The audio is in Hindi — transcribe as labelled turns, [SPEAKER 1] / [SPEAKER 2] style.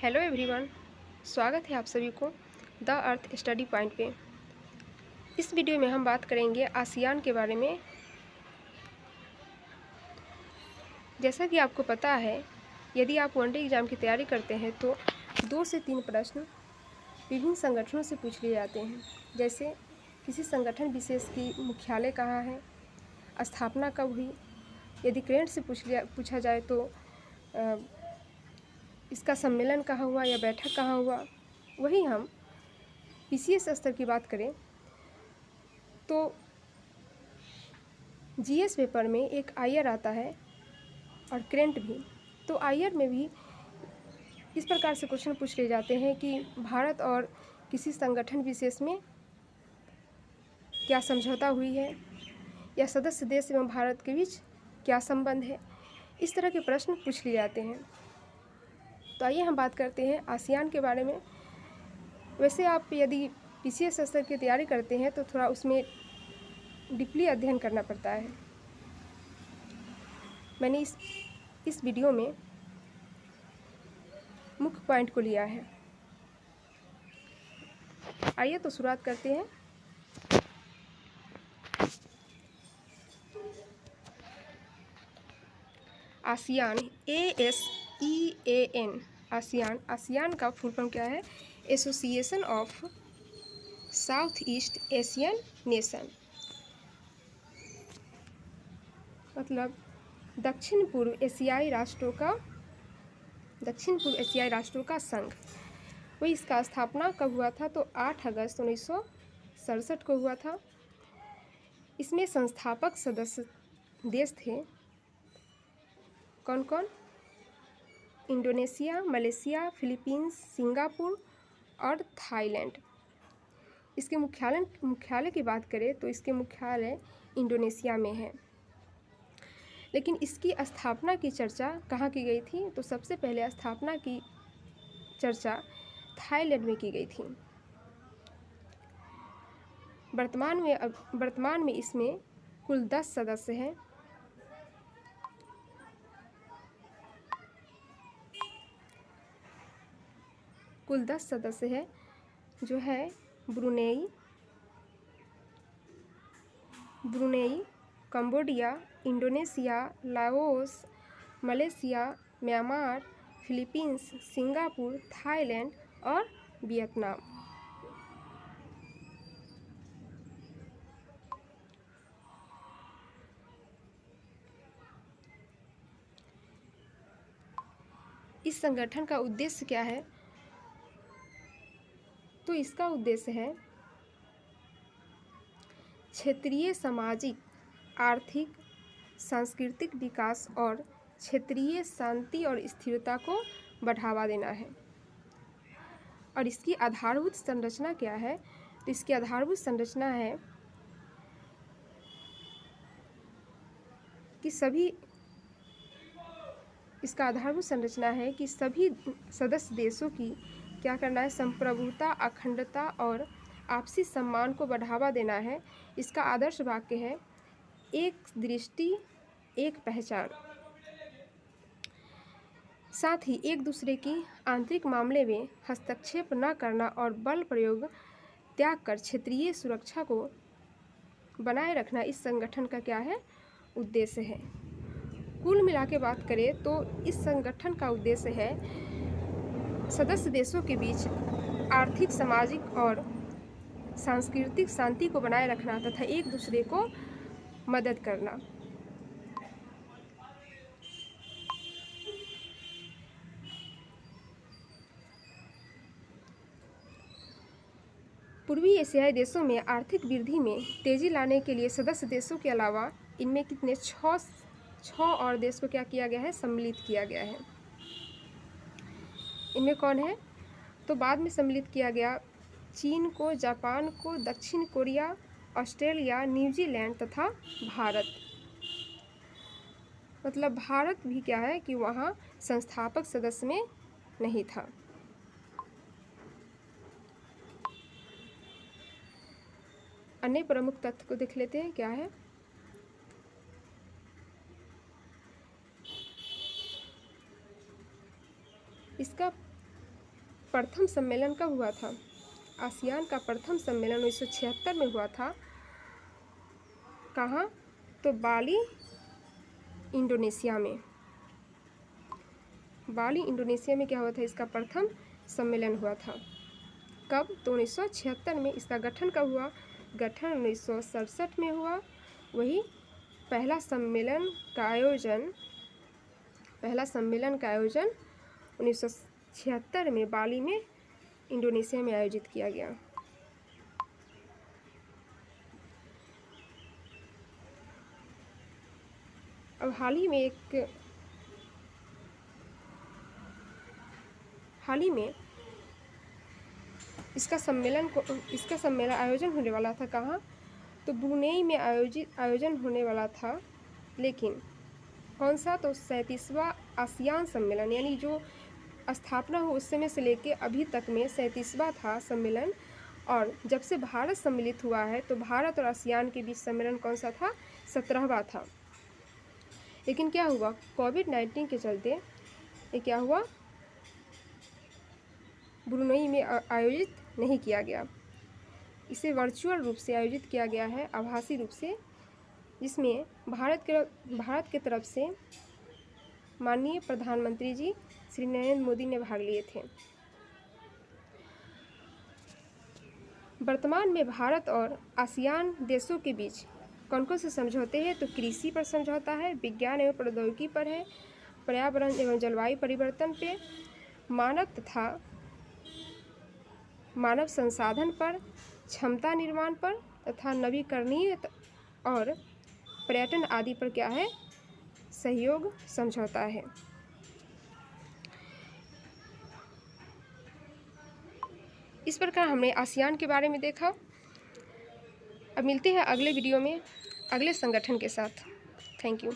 [SPEAKER 1] हेलो एवरीवन, स्वागत है आप सभी को द अर्थ स्टडी पॉइंट पे। इस वीडियो में हम बात करेंगे आसियान के बारे में। जैसा कि आपको पता है, यदि आप वनडे एग्ज़ाम की तैयारी करते हैं तो 2 से 3 प्रश्न विभिन्न संगठनों से पूछ लिए जाते हैं। जैसे किसी संगठन विशेष की मुख्यालय कहाँ है, स्थापना कब हुई। यदि करेंट से पूछा जाए तो इसका सम्मेलन कहाँ हुआ या बैठक कहाँ हुआ। वही हम पीसीएस स्तर की बात करें तो जीएस पेपर में एक आईआर आता है और करेंट भी। तो आईआर में भी इस प्रकार से क्वेश्चन पूछ लिए जाते हैं कि भारत और किसी संगठन विशेष में क्या समझौता हुई है या सदस्य देश एवं भारत के बीच क्या संबंध है। इस तरह के प्रश्न पूछ लिए जाते हैं। तो आइए हम बात करते हैं आसियान के बारे में। वैसे आप यदि पीसीएस स्तर की तैयारी करते हैं तो थोड़ा उसमें डीपली अध्ययन करना पड़ता है। मैंने इस वीडियो में मुख्य पॉइंट को लिया है। आइए तो शुरुआत करते हैं। आसियान, ASEAN, आसियान का फुल फॉर्म क्या है? Association of south east Asian nation, मतलब दक्षिण पूर्व एशियाई राष्ट्रों का संघ। वही इसका स्थापना कब हुआ था? तो 8 अगस्त 1967 को हुआ था। इसमें संस्थापक सदस्य देश थे कौन कौन? इंडोनेशिया, मलेशिया, फिलीपींस, सिंगापुर और थाईलैंड। इसके मुख्यालय की बात करें तो इसके मुख्यालय इंडोनेशिया में है। लेकिन इसकी स्थापना की चर्चा कहाँ की गई थी? तो सबसे पहले स्थापना की चर्चा थाईलैंड में की गई थी। वर्तमान में इसमें कुल 10 सदस्य हैं। कुल 10 सदस्य हैं, जो है Brunei, Cambodia, Indonesia, Laos, Malaysia, Myanmar, Philippines, Singapore, Thailand और वियतनाम। इस संगठन का उद्देश्य क्या है? तो इसका उद्देश्य है क्षेत्रीय सामाजिक, आर्थिक, सांस्कृतिक विकास और क्षेत्रीय शांति और स्थिरता को बढ़ावा देना है। और इसकी आधारभूत संरचना क्या है? तो इसकी आधारभूत संरचना है कि सभी सदस्य देशों की क्या करना है? संप्रभुता, अखंडता और आपसी सम्मान को बढ़ावा देना है। इसका आदर्श वाक्य है एक दृष्टि एक पहचान। साथ ही एक दूसरे की आंतरिक मामले में हस्तक्षेप न करना और बल प्रयोग त्याग कर क्षेत्रीय सुरक्षा को बनाए रखना इस संगठन का क्या है? उद्देश्य है। कुल मिला के बात करें तो इस संगठन का उद्देश्य है सदस्य देशों के बीच आर्थिक, सामाजिक और सांस्कृतिक शांति को बनाए रखना तथा एक दूसरे को मदद करना। पूर्वी एशियाई देशों में आर्थिक वृद्धि में तेजी लाने के लिए सदस्य देशों के अलावा इनमें कितने 6 और देश को क्या किया गया है? सम्मिलित किया गया है। इनमें कौन है? तो बाद में सम्मिलित किया गया चीन को, जापान को, दक्षिण कोरिया, ऑस्ट्रेलिया, न्यूजीलैंड तथा भारत। मतलब भारत भी क्या है कि वहाँ संस्थापक सदस्य में नहीं था। अन्य प्रमुख तथ्य को देख लेते हैं, क्या है? इसका प्रथम सम्मेलन कब हुआ था? आसियान का प्रथम सम्मेलन 1976 में हुआ था। कहाँ? तो बाली, इंडोनेशिया में। बाली, इंडोनेशिया में क्या हुआ था? इसका प्रथम सम्मेलन हुआ था। कब? तो 1976 में। इसका गठन कब हुआ? गठन 1967 में हुआ। वही पहला सम्मेलन का आयोजन 1976 में बाली में, इंडोनेशिया में आयोजित किया गया। अब हाल ही में इसका सम्मेलन आयोजन होने वाला था। कहाँ? तो ब्रुनेई में आयोजन होने वाला था। लेकिन कौन सा? तो 37वां आसियान सम्मेलन, यानी जो स्थापना हो उस समय से लेके अभी तक में 37वां था सम्मेलन। और जब से भारत सम्मिलित हुआ है तो भारत और आसियान के बीच सम्मेलन कौन सा था? 17वां था। लेकिन क्या हुआ? कोविड-19 के चलते ये क्या हुआ? ब्रुनेई में आयोजित नहीं किया गया। इसे वर्चुअल रूप से आयोजित किया गया है, आभासी रूप से, जिसमें भारत के तरफ से माननीय प्रधानमंत्री जी श्री नरेंद्र मोदी ने भाग लिए थे। वर्तमान में भारत और आसियान देशों के बीच कौन कौन से समझौते हैं? तो कृषि पर समझौता है, विज्ञान एवं प्रौद्योगिकी पर है, पर्यावरण एवं जलवायु परिवर्तन पे, मानव संसाधन पर, क्षमता निर्माण पर तथा नवीकरणीय और पर्यटन आदि पर क्या है? सहयोग समझौता है। इस प्रकार हमने आसियान के बारे में देखा। अब मिलते हैं अगले वीडियो में अगले संगठन के साथ। Thank you.